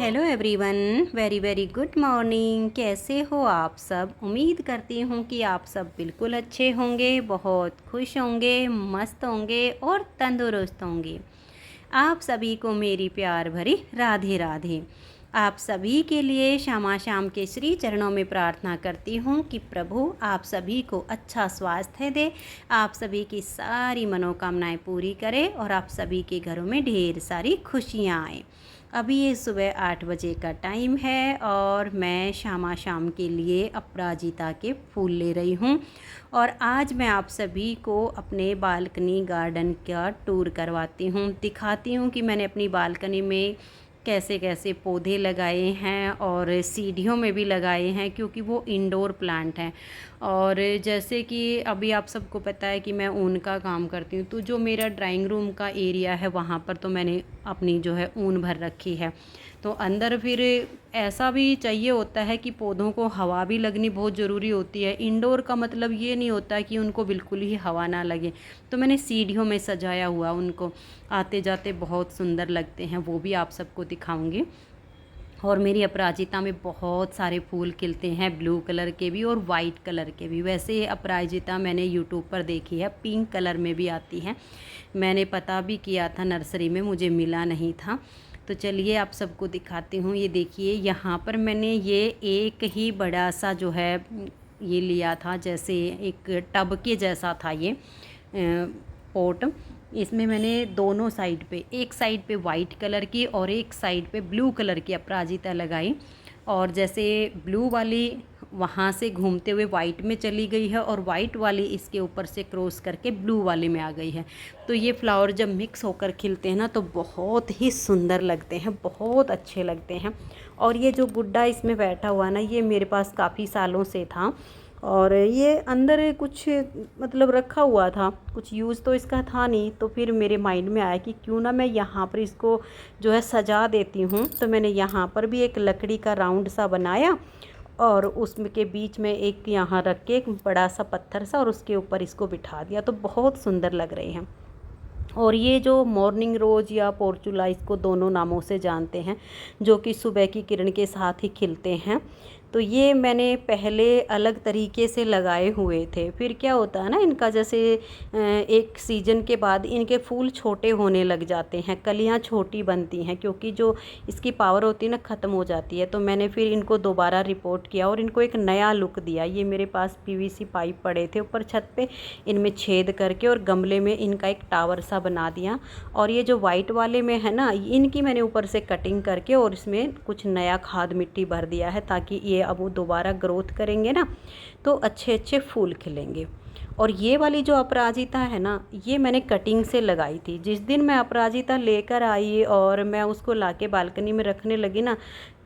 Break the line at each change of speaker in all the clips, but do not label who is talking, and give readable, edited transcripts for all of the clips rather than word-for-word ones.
Hello everyone, very very good morning. कैसे हो आप सब? उम्मीद करती हूँ कि आप सब बिल्कुल अच्छे होंगे, बहुत खुश होंगे, मस्त होंगे और तंदुरुस्त होंगे। आप सभी को मेरी प्यार भरी राधे राधे। आप सभी के लिए शामा शाम के श्री चरणों में प्रार्थना करती हूँ कि प्रभु आप सभी को अच्छा स्वास्थ्य दे, आप सभी की सारी मनोकामनाएं पूरी करे और आप सभी के घरों में ढेर सारी खुशियाँ आए। अभी ये सुबह 8 बजे का टाइम है और मैं शामा शाम के लिए अपराजिता के फूल ले रही हूँ। और आज मैं आप सभी को अपने बालकनी गार्डन का टूर करवाती हूँ, दिखाती हूँ कि मैंने अपनी बालकनी में कैसे कैसे पौधे लगाए हैं और सीढ़ियों में भी लगाए हैं, क्योंकि वो इंडोर प्लांट हैं। और जैसे कि अभी आप सबको पता है कि मैं ऊन का काम करती हूँ, तो जो मेरा ड्राइंग रूम का एरिया है वहाँ पर तो मैंने अपनी जो है ऊन भर रखी है। तो अंदर फिर ऐसा भी चाहिए होता है कि पौधों को हवा भी लगनी बहुत ज़रूरी होती है। इंडोर का मतलब ये नहीं होता कि उनको बिल्कुल ही हवा ना लगे। तो मैंने सीढ़ियों में सजाया हुआ, उनको आते जाते बहुत सुंदर लगते हैं, वो भी आप सबको दिखाऊंगी। और मेरी अपराजिता में बहुत सारे फूल खिलते हैं, ब्लू कलर के भी और वाइट कलर के भी। वैसे ये अपराजिता मैंने यूट्यूब पर देखी है, पिंक कलर में भी आती है। मैंने पता भी किया था नर्सरी में, मुझे मिला नहीं था। तो चलिए आप सबको दिखाती हूँ। ये देखिए, यहाँ पर मैंने ये एक ही बड़ा सा जो है ये लिया था, जैसे एक टब के जैसा था ये पॉट। इसमें मैंने दोनों साइड पे, एक साइड पे वाइट कलर की और एक साइड पे ब्लू कलर की अपराजिता लगाई। और जैसे ब्लू वाली वहाँ से घूमते हुए वाइट में चली गई है और वाइट वाली इसके ऊपर से क्रॉस करके ब्लू वाले में आ गई है। तो ये फ्लावर जब मिक्स होकर खिलते हैं ना तो बहुत ही सुंदर लगते हैं, बहुत अच्छे लगते हैं। और ये जो गुड्डा इसमें बैठा हुआ ना, ये मेरे पास काफ़ी सालों से था और ये अंदर कुछ मतलब रखा हुआ था, कुछ यूज़ तो इसका था नहीं। तो फिर मेरे माइंड में आया कि क्यों ना मैं यहाँ पर इसको जो है सजा देती हूँ। तो मैंने यहाँ पर भी एक लकड़ी का राउंड सा बनाया और उसमें के बीच में एक यहाँ रख के एक बड़ा सा पत्थर सा और उसके ऊपर इसको बिठा दिया, तो बहुत सुंदर लग रहे हैं। और ये जो मॉर्निंग रोज़ या पोर्चुला, इसको दोनों नामों से जानते हैं, जो कि सुबह की किरण के साथ ही खिलते हैं। तो ये मैंने पहले अलग तरीके से लगाए हुए थे। फिर क्या होता है ना, इनका जैसे एक सीज़न के बाद इनके फूल छोटे होने लग जाते हैं, कलियां छोटी बनती हैं, क्योंकि जो इसकी पावर होती है ना ख़त्म हो जाती है। तो मैंने फिर इनको दोबारा रिपोर्ट किया और इनको एक नया लुक दिया। ये मेरे पास पीवीसी पाइप पड़े थे ऊपर छत पे, इनमें छेद करके और गमले में इनका एक टावर सा बना दिया। और ये जो वाइट वाले में है ना, इनकी मैंने ऊपर से कटिंग करके और इसमें कुछ नया खाद मिट्टी भर दिया है, ताकि ये अब वो दोबारा ग्रोथ करेंगे ना तो अच्छे अच्छे फूल खिलेंगे। और ये वाली जो अपराजिता है ना, ये मैंने कटिंग से लगाई थी। जिस दिन मैं अपराजिता लेकर आई और मैं उसको लाके बालकनी में रखने लगी ना,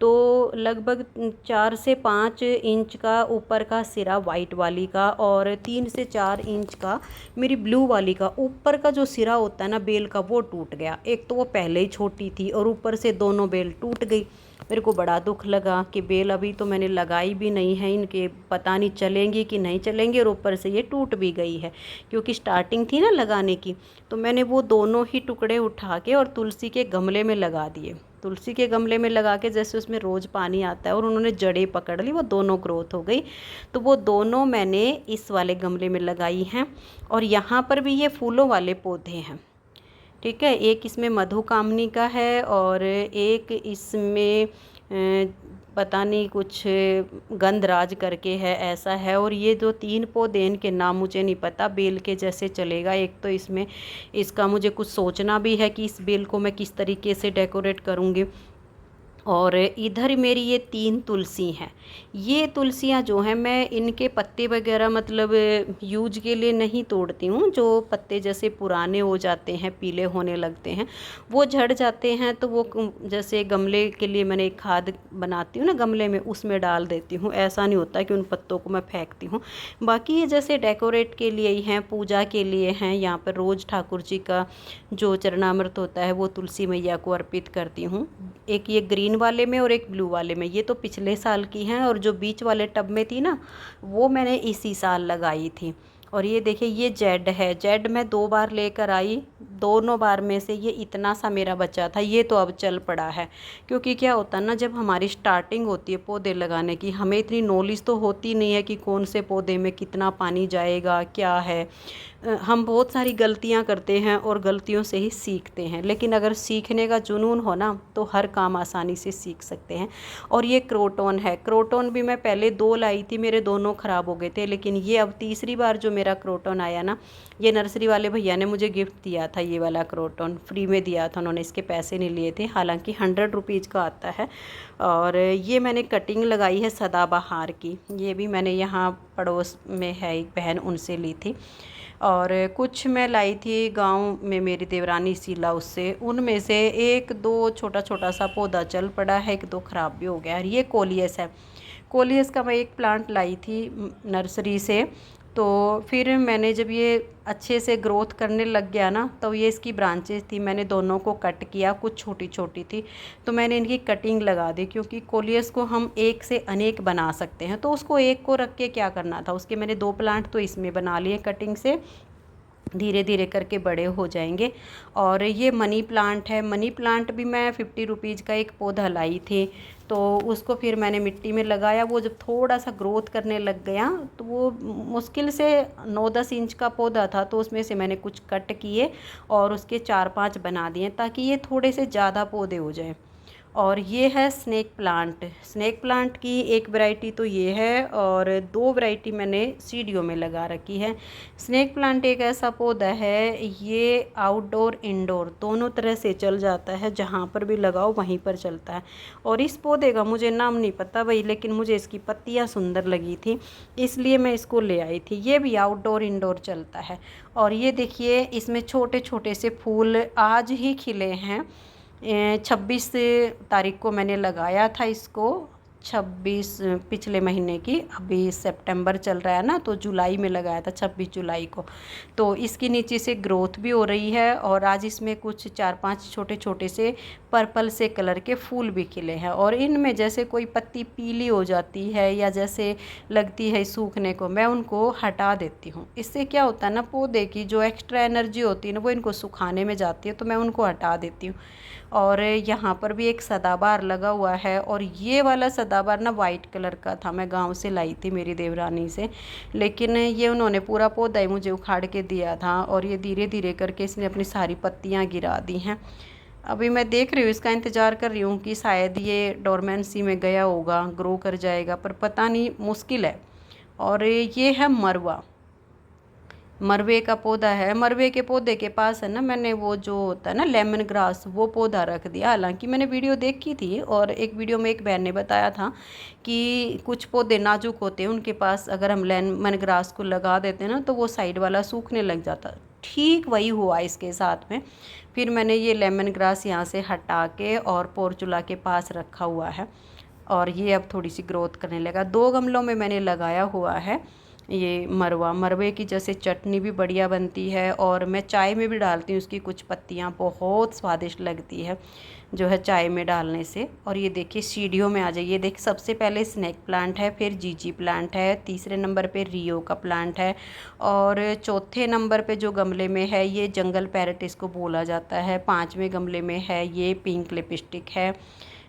तो लगभग 4 से 5 इंच का ऊपर का सिरा वाइट वाली का और 3 से 4 इंच का मेरी ब्लू वाली का ऊपर का जो सिरा होता है ना बेल का, वो टूट गया। एक तो वो पहले ही छोटी थी और ऊपर से दोनों बेल टूट गई। मेरे को बड़ा दुख लगा कि बेल अभी तो मैंने लगाई भी नहीं है, इनके पता नहीं चलेंगी कि नहीं चलेंगी, और ऊपर से ये टूट भी गई है क्योंकि स्टार्टिंग थी ना लगाने की। तो मैंने वो दोनों ही टुकड़े उठा के और तुलसी के गमले में लगा दिए। तुलसी के गमले में लगा के जैसे उसमें रोज़ पानी आता है और उन्होंने जड़ें पकड़ ली, वो दोनों ग्रोथ हो गई। तो वो दोनों मैंने इस वाले गमले में लगाई हैं। और यहाँ पर भी ये फूलों वाले पौधे हैं, ठीक है। एक इसमें मधुकामनी का है और एक इसमें पता नहीं कुछ गंधराज करके है, ऐसा है। और ये जो 3 पौधे, इनके नाम मुझे नहीं पता, बेल के जैसे चलेगा। एक तो इसमें इसका मुझे कुछ सोचना भी है कि इस बेल को मैं किस तरीके से डेकोरेट करूँगी। और इधर मेरी ये 3 तुलसी हैं। ये तुलसियाँ जो हैं, मैं इनके पत्ते वगैरह मतलब यूज के लिए नहीं तोड़ती हूँ। जो पत्ते जैसे पुराने हो जाते हैं, पीले होने लगते हैं, वो झड़ जाते हैं, तो वो जैसे गमले के लिए मैंने एक खाद बनाती हूँ ना गमले में, उसमें डाल देती हूँ। ऐसा नहीं होता कि उन पत्तों को मैं फेंकती हूँ। बाकी ये जैसे डेकोरेट के लिए ही हैं, पूजा के लिए हैं। यहाँ पर रोज़ ठाकुर जी का जो चरणामृत होता है वो तुलसी मैया को अर्पित करती हूँ। एक ये ग्रीन वाले में और एक ब्लू वाले में, ये तो पिछले साल की हैं। और जो बीच वाले टब में थी ना, वो मैंने इसी साल लगाई थी। और ये देखिए ये जेड है, जेड मैं 2 बार लेकर आई, दोनों बार में से ये इतना सा मेरा बचा था, ये तो अब चल पड़ा है। क्योंकि क्या होता है ना, जब हमारी स्टार्टिंग होती है पौधे लगाने की, हमें इतनी नॉलेज तो होती नहीं है कि कौन से पौधे में कितना पानी जाएगा, क्या है। हम बहुत सारी गलतियां करते हैं और गलतियों से ही सीखते हैं, लेकिन अगर सीखने का जुनून हो ना तो हर काम आसानी से सीख सकते हैं। और ये क्रोटॉन है, क्रोटॉन भी मैं पहले 2 लाई थी, मेरे दोनों ख़राब हो गए थे, लेकिन ये अब तीसरी बार जो मेरा क्रोटॉन आया ना, ये नर्सरी वाले भैया ने मुझे गिफ्ट दिया था, ये वाला क्रोटॉन फ्री में दिया था उन्होंने, इसके पैसे नहीं लिए थे, हालांकि 100 रुपीज़ का आता है। और ये मैंने कटिंग लगाई है सदाबहार की, ये भी मैंने यहाँ पड़ोस में है एक बहन, उनसे ली थी। और कुछ मैं लाई थी गांव में, मेरी देवरानी सीला, उससे उनमें से 1-2 छोटा छोटा सा पौधा चल पड़ा है, 1-2 ख़राब भी हो गया है। ये कोलियस है, कोलियस का मैं एक प्लांट लाई थी नर्सरी से। तो फिर मैंने जब ये अच्छे से ग्रोथ करने लग गया ना, तो ये इसकी ब्रांचेस थी, मैंने दोनों को कट किया, कुछ छोटी छोटी थी तो मैंने इनकी कटिंग लगा दी, क्योंकि कोलियस को हम एक से अनेक बना सकते हैं, तो उसको एक को रख के क्या करना था। उसके मैंने 2 प्लांट तो इसमें बना लिए कटिंग से, धीरे धीरे करके बड़े हो जाएंगे। और ये मनी प्लांट है, मनी प्लांट भी मैं 50 रुपीज़ का एक पौधा लाई थी, तो उसको फिर मैंने मिट्टी में लगाया। वो जब थोड़ा सा ग्रोथ करने लग गया तो वो मुश्किल से 9-10 इंच का पौधा था, तो उसमें से मैंने कुछ कट किए और उसके 4-5 बना दिए, ताकि ये थोड़े से ज़्यादा पौधे हो जाए। और ये है स्नेक प्लांट, स्नेक प्लांट की एक वैरायटी तो ये है, और 2 वैरायटी मैंने सीढ़ियों में लगा रखी है। स्नेक प्लांट एक ऐसा पौधा है, ये आउटडोर इंडोर दोनों तरह से चल जाता है, जहाँ पर भी लगाओ वहीं पर चलता है। और इस पौधे का मुझे नाम नहीं पता भाई, लेकिन मुझे इसकी पत्तियाँ सुंदर लगी थी, इसलिए मैं इसको ले आई थी। ये भी आउटडोर इंडोर चलता है। और ये देखिए इसमें छोटे छोटे से फूल आज ही खिले हैं। 26 तारीख को मैंने लगाया था इसको, 26 पिछले महीने की, अभी सितंबर चल रहा है ना, तो जुलाई में लगाया था 26 जुलाई को। तो इसके नीचे से ग्रोथ भी हो रही है, और आज इसमें कुछ 4-5 छोटे छोटे से पर्पल से कलर के फूल भी खिले हैं। और इनमें जैसे कोई पत्ती पीली हो जाती है या जैसे लगती है सूखने को, मैं उनको हटा देती हूँ। इससे क्या होता है ना, पौधे की जो एक्स्ट्रा एनर्जी होती है ना, वो इनको सुखाने में जाती है, तो मैं उनको हटा देती हूँ। और यहाँ पर भी एक सदाबहार लगा हुआ है, और ये वाला सदाबहार ना वाइट कलर का था, मैं गांव से लाई थी मेरी देवरानी से, लेकिन ये उन्होंने पूरा पौधा ही मुझे उखाड़ के दिया था, और ये धीरे धीरे करके इसने अपनी सारी पत्तियाँ गिरा दी हैं। अभी मैं देख रही हूँ, इसका इंतज़ार कर रही हूँ कि शायद ये डोरमेंसी में गया होगा, ग्रो कर जाएगा, पर पता नहीं, मुश्किल है। और ये है मरवा, मरवे का पौधा है। मरवे के पौधे के पास है ना, मैंने वो जो होता है ना लेमन ग्रास, वो पौधा रख दिया। हालांकि मैंने वीडियो देखी थी, और एक वीडियो में एक बहन ने बताया था कि कुछ पौधे नाजुक होते हैं, उनके पास अगर हम लेमन ग्रास को लगा देते हैं ना, तो वो साइड वाला सूखने लग जाता। ठीक वही हुआ इसके साथ में। फिर मैंने ये लेमन ग्रास यहाँ से हटा के और पोर्चुला के पास रखा हुआ है, और ये अब थोड़ी सी ग्रोथ करने लगा। 2 गमलों में मैंने लगाया हुआ है ये मरवा। मरवे की जैसे चटनी भी बढ़िया बनती है, और मैं चाय में भी डालती हूँ, उसकी कुछ पत्तियाँ बहुत स्वादिष्ट लगती है जो है चाय में डालने से। और ये देखिए सीढ़ियों में आ जाइए, देखिए सबसे पहले स्नेक प्लांट है, फिर जीजी प्लांट है, तीसरे नंबर पे रियो का प्लांट है, और चौथे नंबर पे जो गमले में है ये जंगल पैरट इसको बोला जाता है, 5वें गमले में है ये पिंक लिपस्टिक है।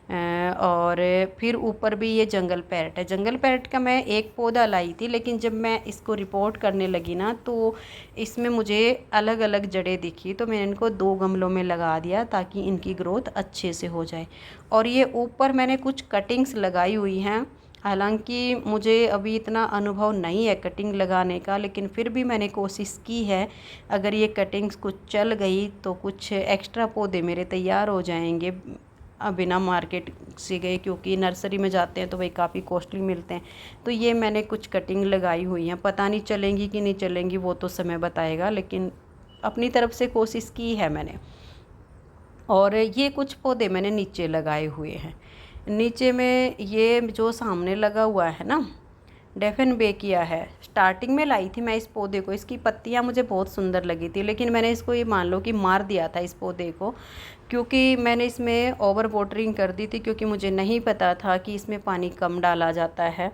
और फिर ऊपर भी ये जंगल पैरट है। जंगल पैरट का मैं एक पौधा लाई थी, लेकिन जब मैं इसको रिपोर्ट करने लगी ना, तो इसमें मुझे अलग अलग जड़ें दिखी, तो मैंने इनको 2 गमलों में लगा दिया ताकि इनकी ग्रोथ अच्छे से हो जाए। और ये ऊपर मैंने कुछ कटिंग्स लगाई हुई हैं, हालांकि मुझे अभी इतना अनुभव नहीं है कटिंग लगाने का, लेकिन फिर भी मैंने कोशिश की है। अगर ये कटिंग्स कुछ चल गई तो कुछ एक्स्ट्रा पौधे मेरे तैयार हो जाएंगे बिना मार्केट से गए, क्योंकि नर्सरी में जाते हैं तो वही काफ़ी कॉस्टली मिलते हैं। तो ये मैंने कुछ कटिंग लगाई हुई हैं, पता नहीं चलेंगी कि नहीं चलेंगी, वो तो समय बताएगा, लेकिन अपनी तरफ से कोशिश की है मैंने। और ये कुछ पौधे मैंने नीचे लगाए हुए हैं। नीचे में ये जो सामने लगा हुआ है ना, डेफन बेकिया है, स्टार्टिंग में लाई थी मैं इस पौधे को, इसकी पत्तियां मुझे बहुत सुंदर लगी थी, लेकिन मैंने इसको ये मान लो कि मार दिया था इस पौधे को, क्योंकि मैंने इसमें ओवर वाटरिंग कर दी थी, क्योंकि मुझे नहीं पता था कि इसमें पानी कम डाला जाता है।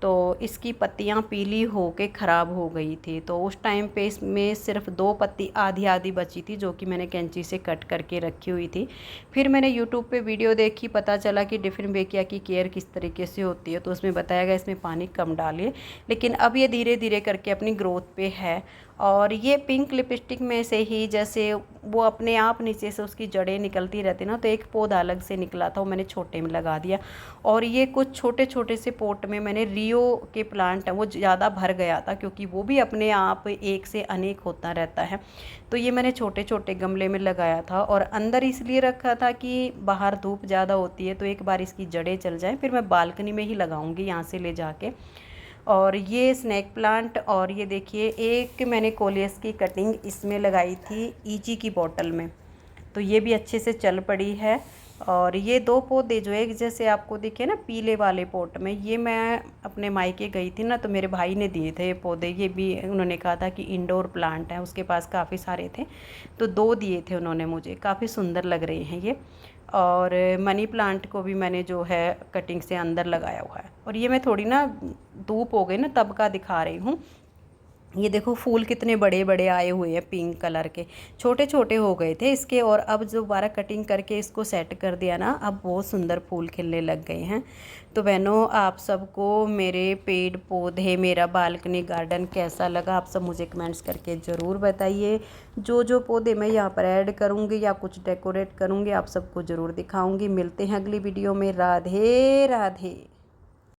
तो इसकी पत्तियां पीली होके ख़राब हो गई थी। तो उस टाइम पे इसमें सिर्फ 2 पत्ती आधी आधी बची थी, जो कि मैंने कैंची से कट करके रखी हुई थी। फिर मैंने यूट्यूब पे वीडियो देखी, पता चला कि डिफिनबेकिया की केयर किस तरीके से होती है। तो उसमें बताया गया इसमें पानी कम डालिए, लेकिन अब ये धीरे धीरे करके अपनी ग्रोथ पे है। और ये पिंक लिपस्टिक में से ही जैसे वो अपने आप नीचे से उसकी जड़ें निकलती रहती ना, तो एक पौधा अलग से निकला था, वो मैंने छोटे में लगा दिया। और ये कुछ छोटे छोटे से पोट में मैंने रियो के प्लांट है, वो ज़्यादा भर गया था क्योंकि वो भी अपने आप एक से अनेक होता रहता है। तो ये मैंने छोटे छोटे गमले में लगाया था और अंदर इसलिए रखा था कि बाहर धूप ज़्यादा होती है तो एक बार इसकी जड़ें चल जाएं, फिर मैं बालकनी में ही लगाऊंगी यहाँ से ले जाके। और ये स्नैक प्लांट, और ये देखिए एक मैंने कोलियस की कटिंग इसमें लगाई थी ईची की बोतल में, तो ये भी अच्छे से चल पड़ी है। और ये 2 पौधे जो एक जैसे आपको दिखे ना पीले वाले पॉट में, ये मैं अपने मायके गई थी ना, तो मेरे भाई ने दिए थे ये पौधे। ये भी उन्होंने कहा था कि इंडोर प्लांट है, उसके पास काफ़ी सारे थे, तो 2 दिए थे उन्होंने मुझे, काफ़ी सुंदर लग रहे हैं ये। और मनी प्लांट को भी मैंने जो है कटिंग से अंदर लगाया हुआ है। और ये मैं थोड़ी ना धूप हो गई ना तब का दिखा रही हूँ। ये देखो फूल कितने बड़े बड़े आए हुए हैं पिंक कलर के, छोटे छोटे हो गए थे इसके, और अब दोबारा कटिंग करके इसको सेट कर दिया ना, अब बहुत सुंदर फूल खिलने लग गए हैं। तो बहनों आप सबको मेरे पेड़ पौधे, मेरा बालकनी गार्डन कैसा लगा, आप सब मुझे कमेंट्स करके ज़रूर बताइए। जो पौधे मैं यहाँ पर ऐड करूँगी या कुछ डेकोरेट करूँगी आप सबको ज़रूर दिखाऊँगी। मिलते हैं अगली वीडियो में। राधे राधे।